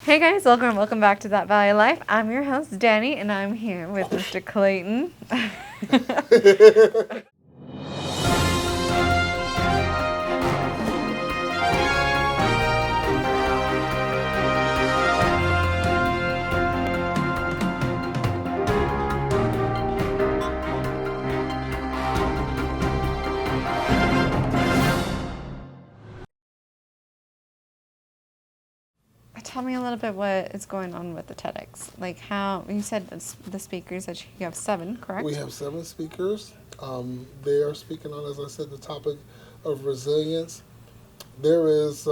Hey guys, welcome back to That Valley Life. I'm your host Danny, and I'm here with Mr. Clayton. Tell me a little bit what is going on with the TEDx. Like how you said the speakers that you have 7, correct? We have 7 speakers. They are speaking on, as I said, the topic of resilience. There's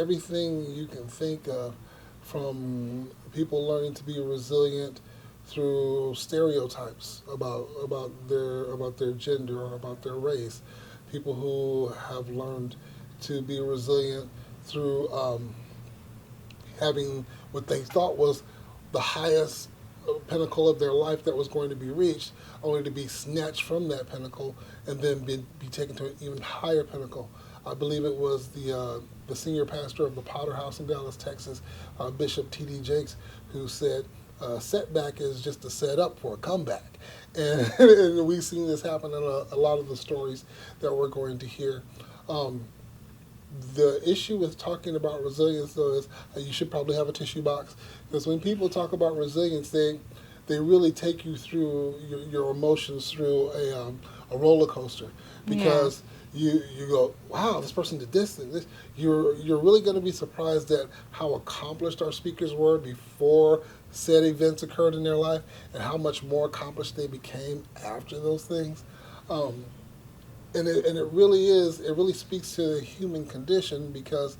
everything you can think of, from people learning to be resilient through stereotypes about their gender or about their race. People who have learned to be resilient through having what they thought was the highest pinnacle of their life that was going to be reached, only to be snatched from that pinnacle and then be taken to an even higher pinnacle. I believe it was the senior pastor of the Potter House in Dallas, Texas, Bishop T.D. Jakes, who said, setback is just a setup for a comeback. And we've seen this happen in a lot of the stories that we're going to hear. The issue with talking about resilience, though, is you should probably have a tissue box, because when people talk about resilience, they really take you through your emotions through a roller coaster, because you go, wow, this person did this and this. You're really going to be surprised at how accomplished our speakers were before said events occurred in their life, and how much more accomplished they became after those things. Um, and it really speaks to the human condition, because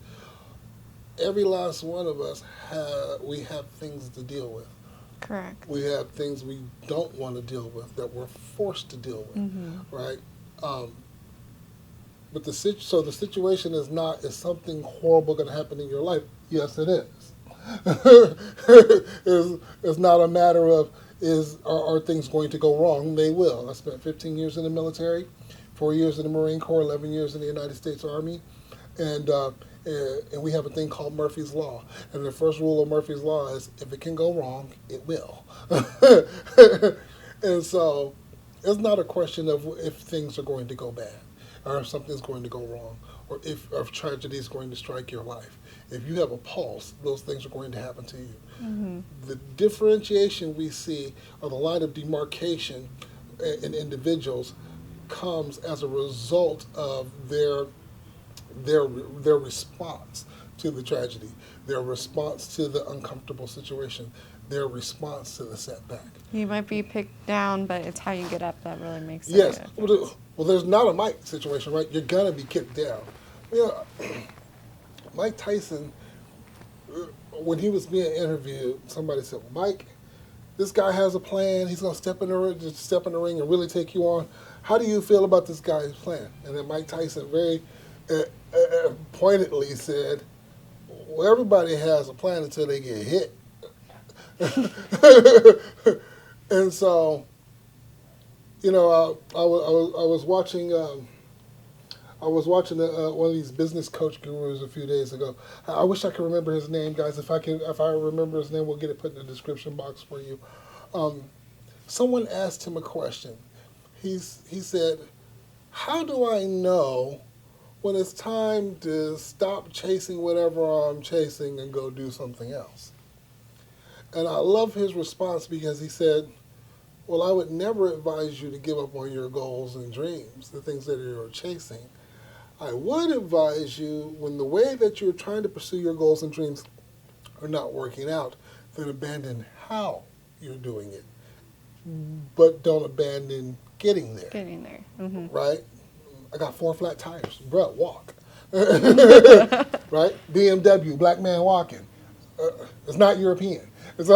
every last one of us we have things to deal with. Correct. We have things we don't want to deal with that we're forced to deal with, right? Um, but so the situation is something horrible going to happen in your life? Yes, it is. It's not a matter of are things going to go wrong? They will. I spent 15 years in the military, 4 years in the Marine Corps, 11 years in the United States Army, and and we have a thing called Murphy's Law. And the first rule of Murphy's Law is, if it can go wrong, it will. And so it's not a question of if things are going to go bad, or if something's going to go wrong, or if tragedy is going to strike your life. If you have a pulse, those things are going to happen to you. The differentiation we see, or the line of demarcation in individuals, comes as a result of their response to the tragedy, their response to the uncomfortable situation, their response to the setback. You might be picked down, but it's how you get up that really makes it. Yes. Well, there's not a Mike situation, right? You're gonna be kicked down. You know, Mike Tyson, when he was being interviewed, somebody said, well, Mike, this guy has a plan. He's going to step in the ring and really take you on. How do you feel about this guy's plan? And then Mike Tyson very pointedly said, well, everybody has a plan until they get hit. And so, I was watching. One of these business coach gurus a few days ago. I wish I could remember his name, guys. If I remember his name, we'll get it put in the description box for you. Someone asked him a question. He said, "How do I know when it's time to stop chasing whatever I'm chasing and go do something else?" And I love his response, because he said, well, I would never advise you to give up on your goals and dreams, the things that you're chasing. I would advise you, when the way that you're trying to pursue your goals and dreams are not working out, then abandon how you're doing it. But don't abandon getting there. Getting there. Right? I got 4 flat tires. Bruh, walk. Right? BMW, black man walking. It's not European. It's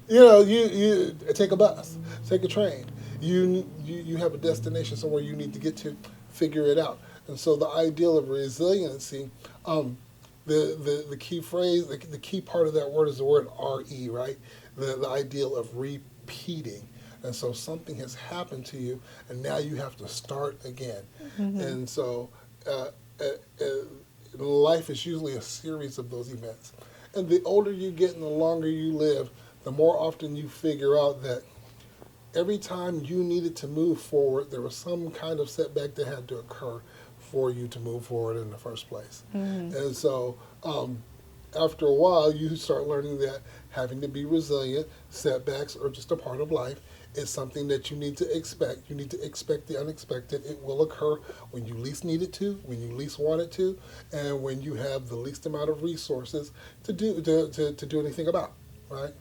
you take a bus, take a train. You have a destination somewhere you need to get to. Figure it out. And so the ideal of resiliency, the key phrase, the key part of that word is the word RE, right? The ideal of repeating. And so something has happened to you, and now you have to start again. And so life is usually a series of those events. And the older you get and the longer you live, the more often you figure out that every time you needed to move forward, there was some kind of setback that had to occur for you to move forward in the first place. And so after a while, you start learning that having to be resilient, setbacks are just a part of life. It's something that you need to expect. You need to expect the unexpected. It will occur when you least need it to, when you least want it to, and when you have the least amount of resources to do anything about, right?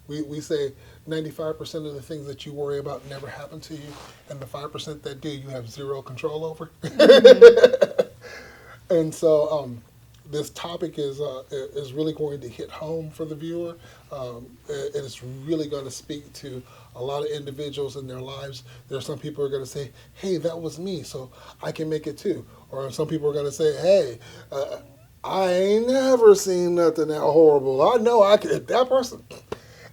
We say 95% of the things that you worry about never happen to you, and the 5% that do, you have zero control over. And so this topic is really going to hit home for the viewer. It is really going to speak to a lot of individuals in their lives. There are some people who are going to say, hey, that was me, so I can make it too. Or some people are going to say, hey, I ain't never seen nothing that horrible. I know I can, that person.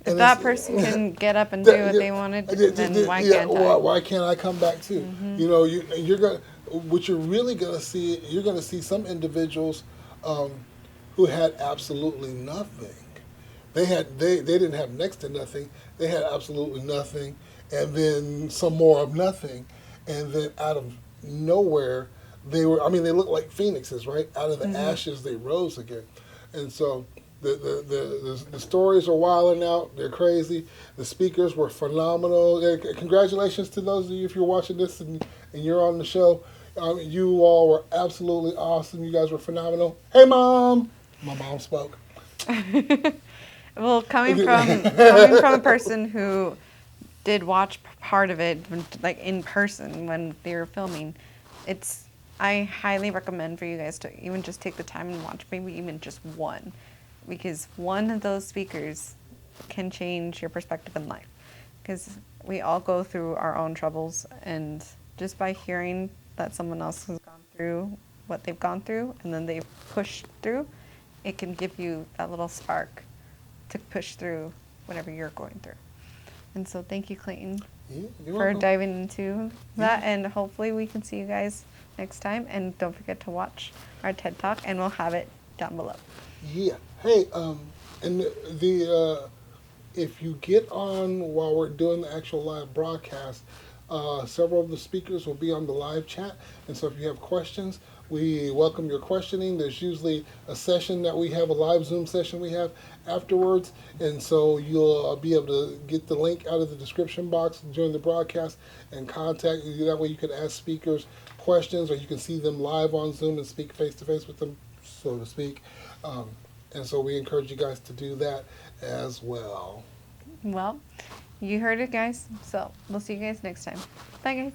If that person can get up and do what they want to do, then why can't I? Why can't I come back too? You know, you're going. What you're really going to see, you're going to see some individuals who had absolutely nothing. They didn't have next to nothing. They had absolutely nothing, and then some more of nothing, and then out of nowhere they were. I mean, they looked like phoenixes, right? Out of the ashes they rose again, and so. The stories are wilding out. They're crazy. The speakers were phenomenal. Congratulations to those of you if you're watching this and you're on the show. You all were absolutely awesome. You guys were phenomenal. Hey, Mom! My mom spoke. Well, coming from a person who did watch part of it, like in person when they were filming, I highly recommend for you guys to even just take the time and watch maybe even just one. Because one of those speakers can change your perspective in life. Because we all go through our own troubles, and just by hearing that someone else has gone through what they've gone through, and then they've pushed through, it can give you that little spark to push through whatever you're going through. And so thank you, Clayton, for diving into that, and hopefully we can see you guys next time. And don't forget to watch our TED Talk, and we'll have it down below. Yeah. Hey, and if you get on while we're doing the actual live broadcast, several of the speakers will be on the live chat, and so if you have questions, we welcome your questioning. There's usually a session that we have, a live Zoom session we have afterwards, and so you'll be able to get the link out of the description box during the broadcast and contact you. That way you can ask speakers questions, or you can see them live on Zoom and speak face-to-face with them, so to speak. And so we encourage you guys to do that as well. Well, you heard it, guys. So we'll see you guys next time. Bye, guys.